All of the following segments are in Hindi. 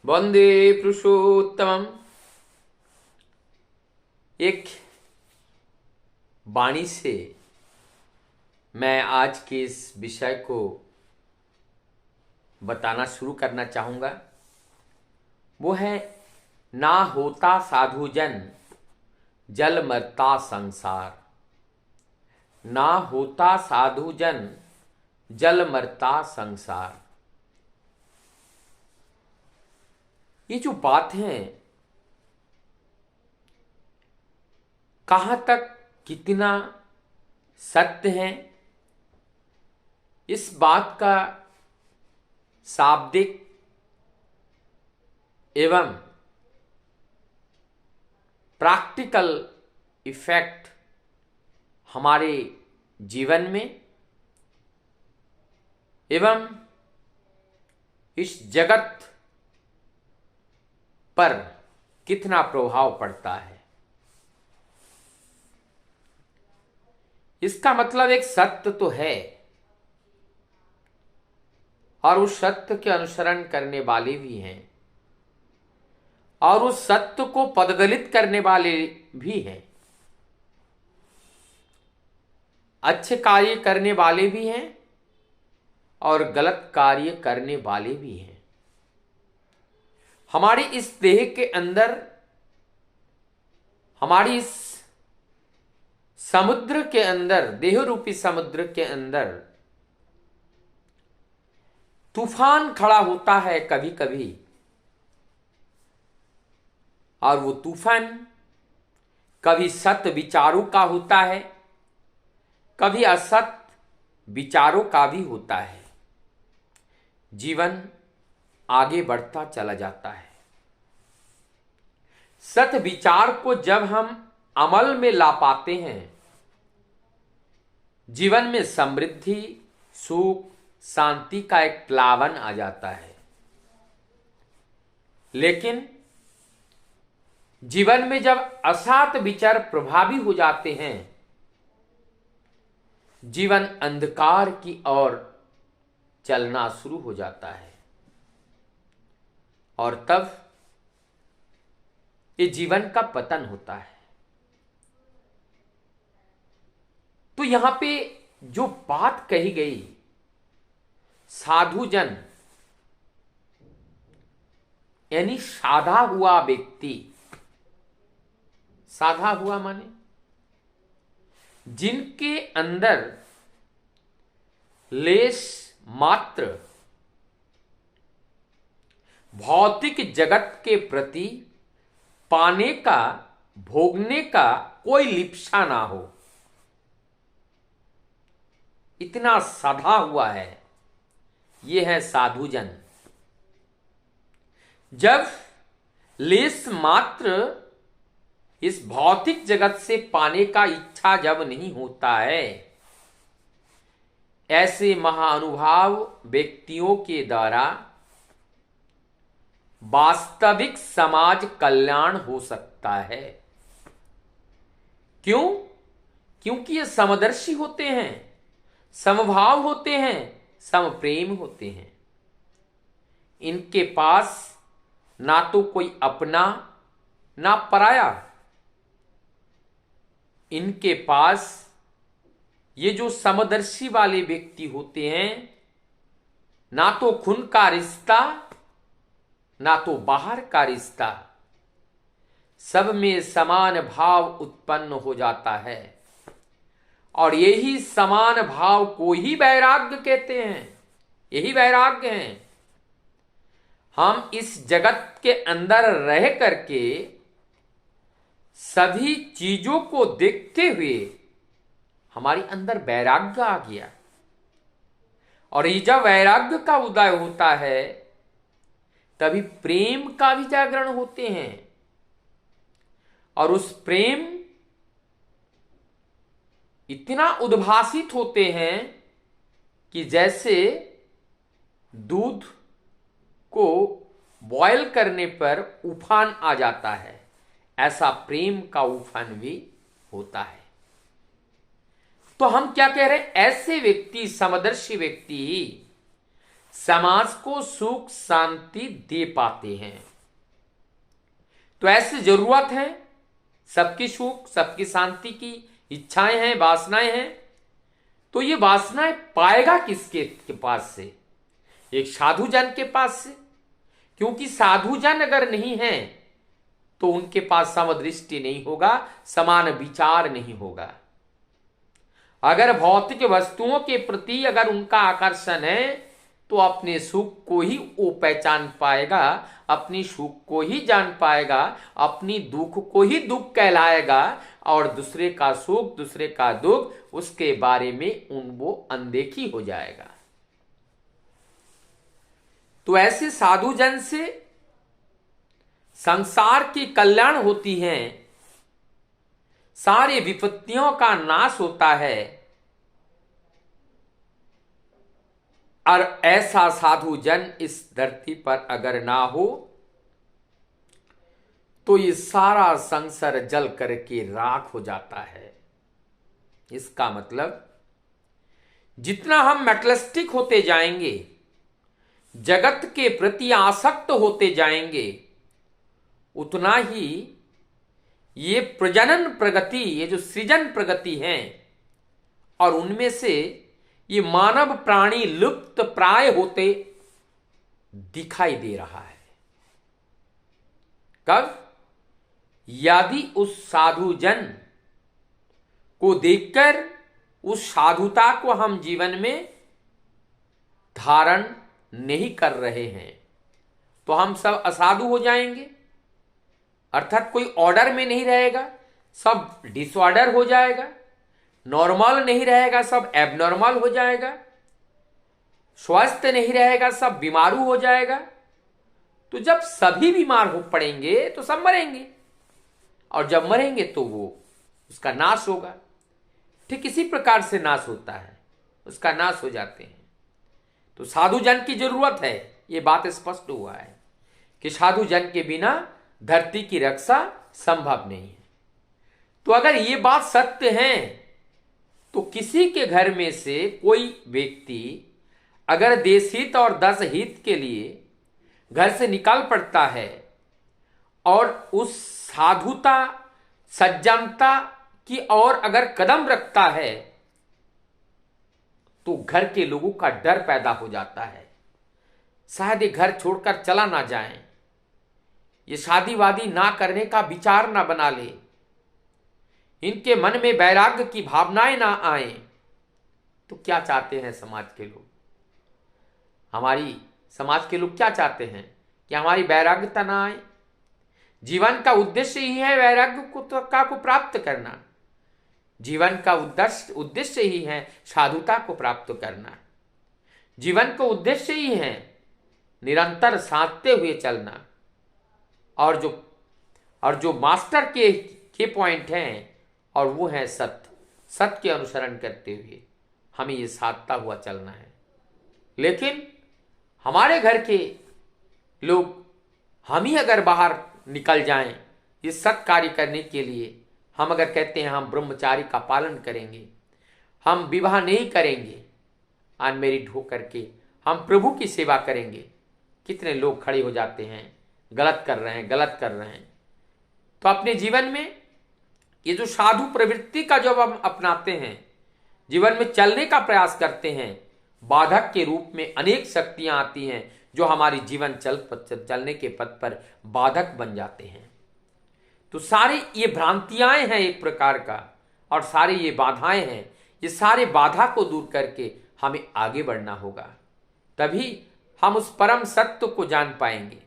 वंदे पुरुषोत्तमम। एक वाणी से मैं आज के इस विषय को बताना शुरू करना चाहूँगा। वो है, ना होता साधुजन जल मरता संसार। ना होता साधुजन जल मरता संसार। ये जो बात है, कहाँ तक कितना सत्य है, इस बात का शाब्दिक एवं प्रैक्टिकल इफेक्ट हमारे जीवन में एवं इस जगत पर कितना प्रभाव पड़ता है, इसका मतलब एक सत्य तो है और उस सत्य के अनुसरण करने वाले भी हैं और उस सत्य को पददलित करने वाले भी हैं। अच्छे कार्य करने वाले भी हैं और गलत कार्य करने वाले भी हैं। हमारी इस देह के अंदर, हमारी इस समुद्र के अंदर, देह रूपी समुद्र के अंदर तूफान खड़ा होता है कभी कभी, और वो तूफान कभी सत्य विचारों का होता है, कभी असत विचारों का भी होता है। जीवन आगे बढ़ता चला जाता है। सत विचार को जब हम अमल में ला पाते हैं, जीवन में समृद्धि, सुख, शांति का एक प्लावन आ जाता है। लेकिन जीवन में जब असत विचार प्रभावी हो जाते हैं, जीवन अंधकार की ओर चलना शुरू हो जाता है और तब ये जीवन का पतन होता है। तो यहां पे जो बात कही गई, साधुजन यानी साधा हुआ व्यक्ति। साधा हुआ माने जिनके अंदर लेश मात्र भौतिक जगत के प्रति पाने का, भोगने का कोई लिप्सा ना हो, इतना साधा हुआ है, यह है साधुजन। जब लेश मात्र इस भौतिक जगत से पाने का इच्छा जब नहीं होता है, ऐसे महानुभाव व्यक्तियों के द्वारा वास्तविक समाज कल्याण हो सकता है। क्यों? क्योंकि ये समदर्शी होते हैं, समभाव होते हैं, समप्रेम होते हैं। इनके पास ना तो कोई अपना ना पराया। इनके पास ये जो समदर्शी वाले व्यक्ति होते हैं, ना तो खून का रिश्ता ना तो बाहर का रिश्ता, सब में समान भाव उत्पन्न हो जाता है और यही समान भाव को ही वैराग्य कहते हैं। यही वैराग्य है। हम इस जगत के अंदर रह करके सभी चीजों को देखते हुए हमारे अंदर वैराग्य आ गया, और ये जब वैराग्य का उदय होता है तभी प्रेम का भी जागरण होते हैं, और उस प्रेम इतना उद्भासित होते हैं कि जैसे दूध को बॉयल करने पर उफान आ जाता है, ऐसा प्रेम का उफान भी होता है। तो हम क्या कह रहे हैं? ऐसे व्यक्ति, समदर्शी व्यक्ति ही समाज को सुख शांति दे पाते हैं। तो ऐसी जरूरत है, सबकी सुख सबकी शांति की इच्छाएं हैं, वासनाएं हैं। तो ये वासनाएं पाएगा किसके के पास से? एक साधु जन के पास से। क्योंकि साधु जन अगर नहीं है तो उनके पास समदृष्टि नहीं होगा, समान विचार नहीं होगा। अगर भौतिक वस्तुओं के प्रति अगर उनका आकर्षण है तो अपने सुख को ही वो पहचान पाएगा, अपनी सुख को ही जान पाएगा, अपनी दुख को ही दुख कहलाएगा, और दूसरे का सुख दूसरे का दुख उसके बारे में वो अनदेखी हो जाएगा। तो ऐसे साधु जन से संसार की कल्याण होती है, सारे विपत्तियों का नाश होता है। और ऐसा साधु जन इस धरती पर अगर ना हो तो ये सारा संसार जल करके राख हो जाता है। इसका मतलब जितना हम मेटलिस्टिक होते जाएंगे, जगत के प्रति आसक्त होते जाएंगे, उतना ही ये प्रजनन प्रगति, ये जो सृजन प्रगति है, और उनमें से ये मानव प्राणी लुप्त प्राय होते दिखाई दे रहा है। कब? यदि उस साधु जन को देखकर उस साधुता को हम जीवन में धारण नहीं कर रहे हैं तो हम सब असाधु हो जाएंगे। अर्थात कोई ऑर्डर में नहीं रहेगा, सब डिसऑर्डर हो जाएगा। नॉर्मल नहीं रहेगा, सब एबनॉर्मल हो जाएगा। स्वस्थ नहीं रहेगा, सब बीमारू हो जाएगा। तो जब सभी बीमार हो पड़ेंगे तो सब मरेंगे, और जब मरेंगे तो वो उसका नाश होगा। ठीक इसी प्रकार से नाश होता है, उसका नाश हो जाते हैं। तो साधु जन की जरूरत है, ये बात स्पष्ट हुआ है कि साधु जन के बिना धरती की रक्षा संभव नहीं है। तो अगर ये बात सत्य है तो किसी के घर में से कोई व्यक्ति अगर देश हित और दस हित के लिए घर से निकाल पड़ता है और उस साधुता सज्जनता की ओर अगर कदम रखता है तो घर के लोगों का डर पैदा हो जाता है। शायद ये घर छोड़कर चला ना जाए, ये शादी वादी ना करने का विचार ना बना ले, इनके मन में वैराग्य की भावनाएं ना आए। तो क्या चाहते हैं समाज के लोग? हमारी समाज के लोग क्या चाहते हैं कि हमारी वैराग्यता ना आए। जीवन का उद्देश्य ही है वैराग्य को प्राप्त करना। जीवन का उद्देश्य ही है साधुता को प्राप्त करना। जीवन का उद्देश्य ही है निरंतर साधते हुए चलना। और जो मास्टर के पॉइंट हैं, और वो है सत्य के अनुसरण करते हुए हमें ये साधता हुआ चलना है। लेकिन हमारे घर के लोग हम ही अगर बाहर निकल जाएं इस सत्य कार्य करने के लिए, हम अगर कहते हैं हम ब्रह्मचारी का पालन करेंगे, हम विवाह नहीं करेंगे, अनमेरिड होकर के हम प्रभु की सेवा करेंगे, कितने लोग खड़े हो जाते हैं, गलत कर रहे हैं। तो अपने जीवन में ये जो साधु प्रवृत्ति का जब हम अपनाते हैं, जीवन में चलने का प्रयास करते हैं, बाधक के रूप में अनेक शक्तियां आती हैं जो हमारी जीवन चलने के पथ पर बाधक बन जाते हैं। तो सारी ये भ्रांतियां हैं एक प्रकार का, और सारी ये बाधाएं हैं। ये सारे बाधा को दूर करके हमें आगे बढ़ना होगा, तभी हम उस परम सत्य को जान पाएंगे।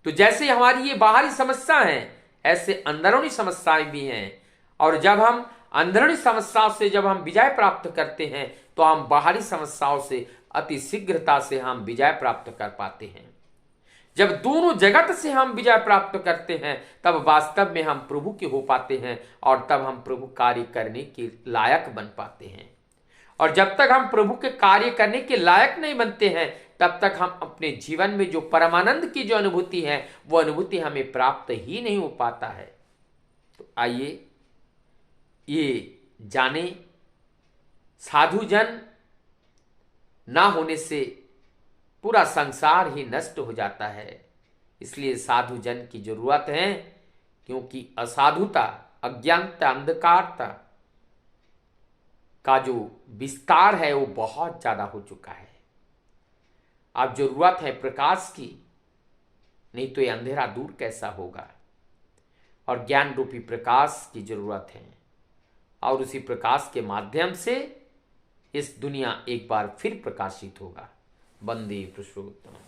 तो जैसे हमारी ये बाहरी समस्या है, ऐसे अंदरूनी समस्याएं भी हैं। और जब हम अंदरूनी समस्याओं से जब हम विजय प्राप्त करते हैं तो हम बाहरी समस्याओं से अति शीघ्रता से हम विजय प्राप्त कर पाते हैं। जब दोनों जगत से हम विजय प्राप्त करते हैं तब वास्तव में हम प्रभु के हो पाते हैं, और तब हम प्रभु कार्य करने के लायक बन पाते हैं। और जब तक हम प्रभु के कार्य करने के लायक नहीं बनते हैं तब तक हम अपने जीवन में जो परमानंद की जो अनुभूति है वो अनुभूति हमें प्राप्त ही नहीं हो पाता है। तो आइए ये जाने, साधु जन ना होने से पूरा संसार ही नष्ट हो जाता है। इसलिए साधु जन की जरूरत है, क्योंकि असाधुता, अज्ञानता, अंधकारता का जो विस्तार है वो बहुत ज्यादा हो चुका है। अब जरूरत है प्रकाश की, नहीं तो ये अंधेरा दूर कैसा होगा। और ज्ञान रूपी प्रकाश की जरूरत है, और उसी प्रकाश के माध्यम से इस दुनिया एक बार फिर प्रकाशित होगा। वंदे पुरुषोत्तम।